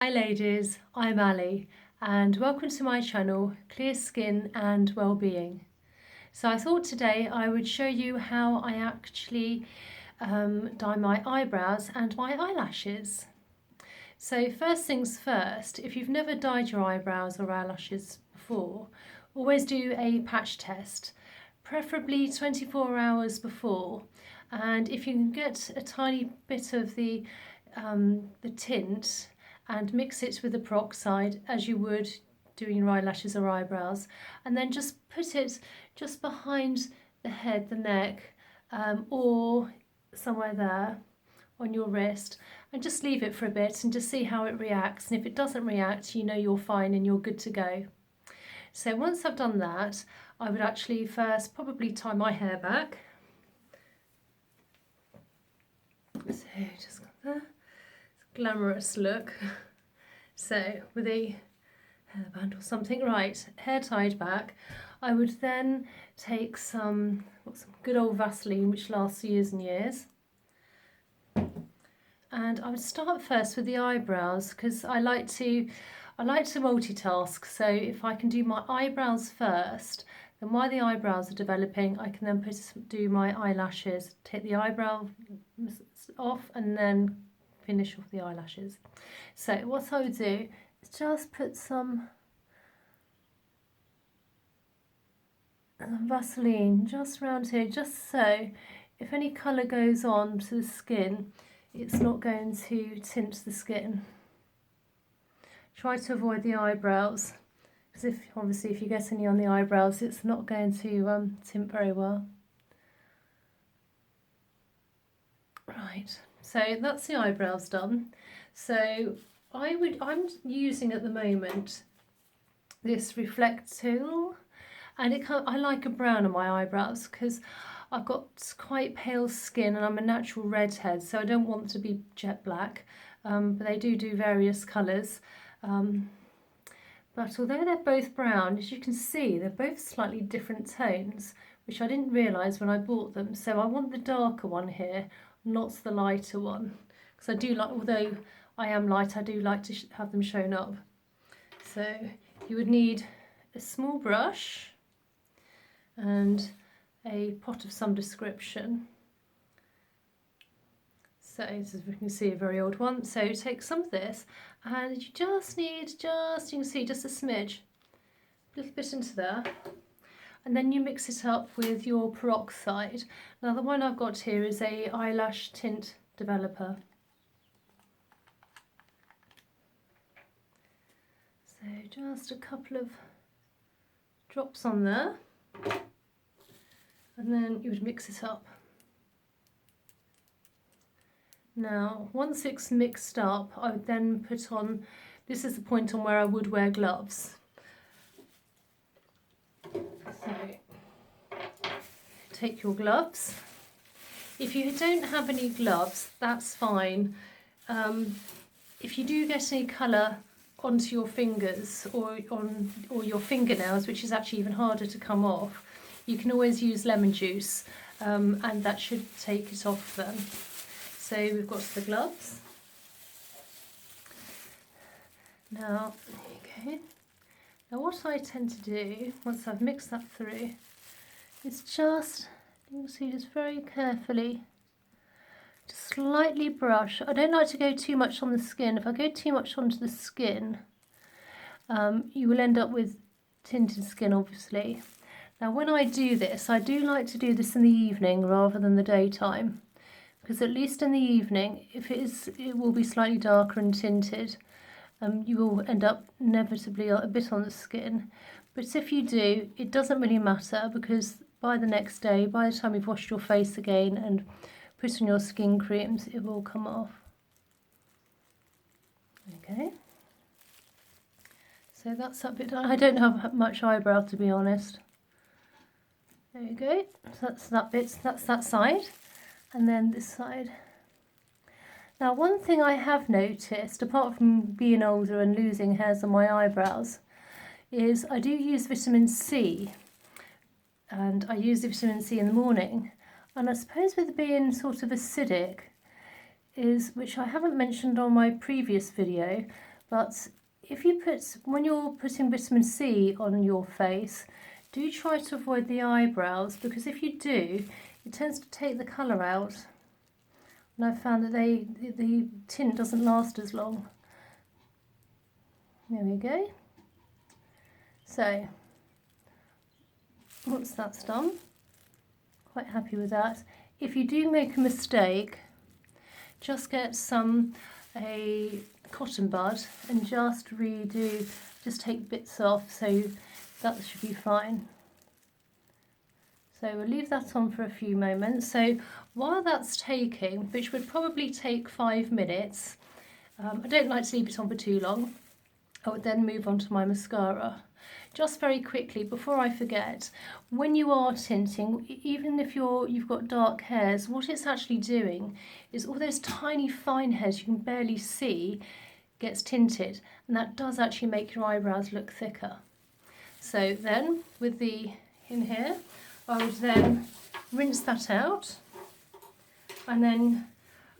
Hi ladies, I'm Ali and welcome to my channel Clear Skin and Wellbeing. So I thought today I would show you how I actually dye my eyebrows and my eyelashes. So first things first, if you've never dyed your eyebrows or eyelashes before, always do a patch test, preferably 24 hours before, and if you can get a tiny bit of the tint and mix it with the peroxide as you would doing your eyelashes or eyebrows, and then just put it just behind the head, the neck, or somewhere there on your wrist, and just leave it for a bit and just see how it reacts. And if it doesn't react, you know you're fine and you're good to go. So once I've done that, I would actually first probably tie my hair back. So just got there. Glamorous look. So with a hairband or something, right, hair tied back, I would then take some good old Vaseline, which lasts years and years, and I would start first with the eyebrows because I like to multitask. So if I can do my eyebrows first, then while the eyebrows are developing, I can then do my eyelashes, take the eyebrow off, and then finish off the eyelashes. So what I would do is just put some Vaseline just around here, just so if any colour goes on to the skin, it's not going to tint the skin. Try to avoid the eyebrows, because obviously if you get any on the eyebrows, it's not going to tint very well. Right, so that's the eyebrows done. So I'm using at the moment this Refectocil, and I like a brown on my eyebrows because I've got quite pale skin and I'm a natural redhead, so I don't want to be jet black, but they do various colours. But although they're both brown, as you can see, they're both slightly different tones, which I didn't realise when I bought them. So I want the darker one here, not the lighter one, because I do like, although I am light, I do like to have them shown up. So you would need a small brush and a pot of some description. So as we can see, a very old one. So take some of this, and you just need, you can see, just a smidge, a little bit into there, and then you mix it up with your peroxide. Now the one I've got here is a eyelash tint developer. So just a couple of drops on there, and then you would mix it up. Now, once it's mixed up, I would then put on, this is the point on where I would wear gloves. So, take your gloves. If you don't have any gloves, that's fine. If you do get any colour onto your fingers or your fingernails, which is actually even harder to come off, you can always use lemon juice, and that should take it off then. So we've got the gloves. Now, okay. Now what I tend to do, once I've mixed that through, is just, you can see, just very carefully, just slightly brush. I don't like to go too much on the skin. If I go too much onto the skin, you will end up with tinted skin, obviously. Now when I do this, I do like to do this in the evening rather than the daytime, because at least in the evening, if it will be slightly darker and tinted. You will end up inevitably a bit on the skin. But if you do, it doesn't really matter, because by the next day, by the time you've washed your face again and put on your skin creams, it will come off. Okay. So that's that bit. I don't have much eyebrow, to be honest. There you go. So that's that bit. That's that side. And then this side. Now, one thing I have noticed, apart from being older and losing hairs on my eyebrows, is I do use vitamin C, and I use the vitamin C in the morning. And I suppose with being sort of acidic, which I haven't mentioned on my previous video, But if you when you're putting vitamin C on your face, do try to avoid the eyebrows, because if you do, it tends to take the colour out. And I've found that the tint doesn't last as long. There we go. So, once that's done, quite happy with that. If you do make a mistake, just get a cotton bud and just take bits off, so that should be fine. So we'll leave that on for a few moments. So while that's taking, which would probably take 5 minutes, I don't like to leave it on for too long. I would then move on to my mascara. Just very quickly, before I forget, when you are tinting, even if you've got dark hairs, what it's actually doing is all those tiny fine hairs you can barely see gets tinted, and that does actually make your eyebrows look thicker. So then, in here, I would then rinse that out, and then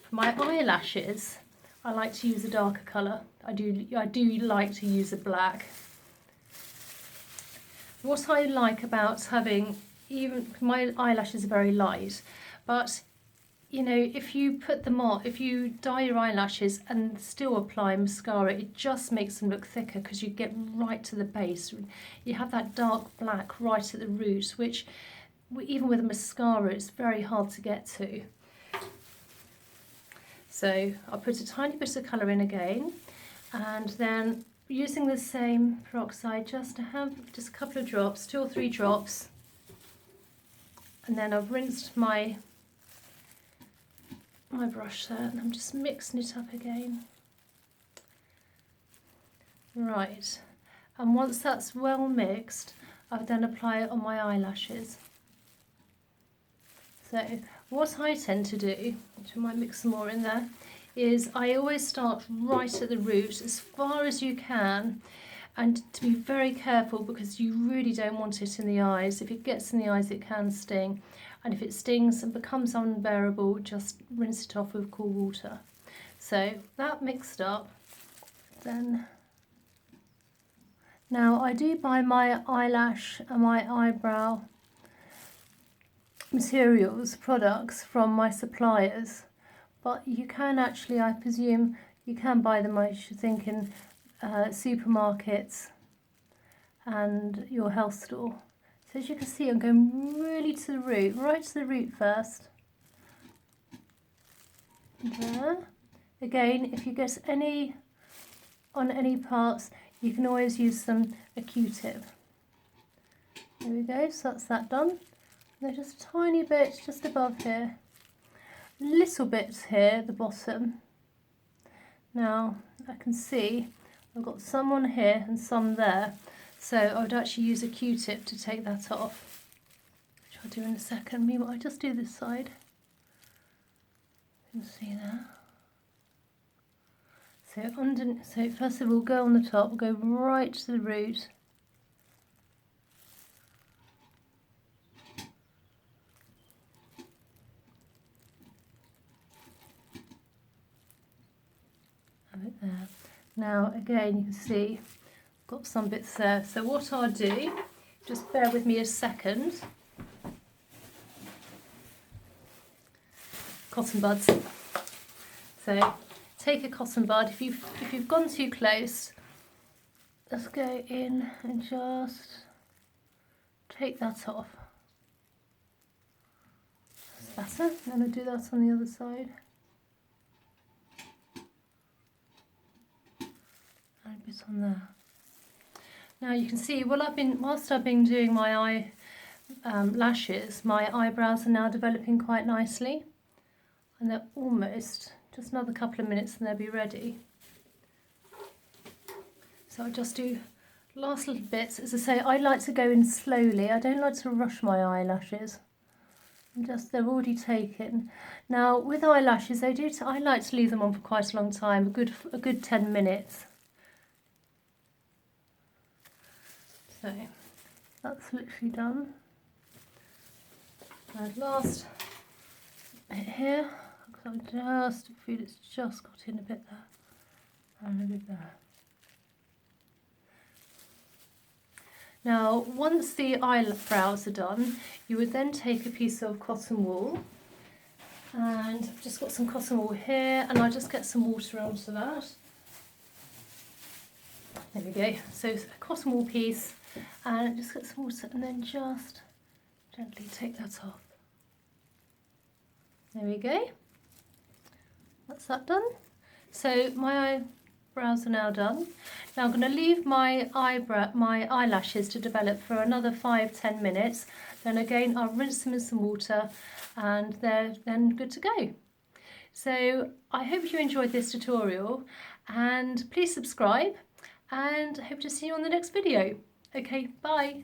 for my eyelashes, I like to use a darker colour. I do like to use a black. What I like about having, even my eyelashes are very light, but you know, if you put them on, if you dye your eyelashes and still apply mascara, it just makes them look thicker, because you get right to the base. You have that dark black right at the root, which even with a mascara it's very hard to get to. So I'll put a tiny bit of colour in again, and then using the same peroxide, just to have just a couple of drops, 2 or 3 drops, and then I've rinsed my brush there, and I'm just mixing it up again. Right, and once that's well mixed, I'll then apply it on my eyelashes. So what I tend to do, which I might mix some more in there, is I always start right at the root as far as you can, and to be very careful, because you really don't want it in the eyes. If it gets in the eyes, it can sting, and if it stings and becomes unbearable, just rinse it off with cool water. So that mixed up, then now I do buy my eyelash and my eyebrow materials, products from my suppliers, but you can actually, I presume, you can buy them, I should think, in supermarkets and your health store. So as you can see, I'm going really to the root, right to the root first. There. Again, if you get any on any parts, you can always use a Q-tip. There we go, so that's that done. There's just a tiny bit just above here, little bits here at the bottom. Now I can see I've got some on here and some there, so I would actually use a Q-tip to take that off, which I'll do in a second. Meanwhile, I just do this side. You can see that. So first of all, go on the top, go right to the root. Have it there. Now again, you can see I've got some bits there. So what I'll do, just bear with me a second. Cotton buds. So take a cotton bud. If you've gone too close, let's go in and just take that off. That's better. And I'll do that on the other side. And a bit on there. Now you can see, whilst I've been doing my lashes, my eyebrows are now developing quite nicely, and they're almost just another couple of minutes and they'll be ready. So I'll just do last little bits. As I say, I like to go in slowly. I don't like to rush my eyelashes. They're already taken. Now with eyelashes, I like to leave them on for quite a long time, a good 10 minutes. So that's literally done. And last bit here, I just feel it's just got in a bit there and a bit there. Now, once the eyebrows are done, you would then take a piece of cotton wool, and I've just got some cotton wool here, and I'll just get some water onto that. There we go. So a cotton wool piece, and just get some water, and then just gently take that off. There we go. That's that done. So my eyebrows are now done. Now I'm going to leave my eyelashes to develop for another 5-10 minutes. Then again I'll rinse them in some water, and they're then good to go. So I hope you enjoyed this tutorial, and please subscribe, and I hope to see you on the next video. Okay, bye.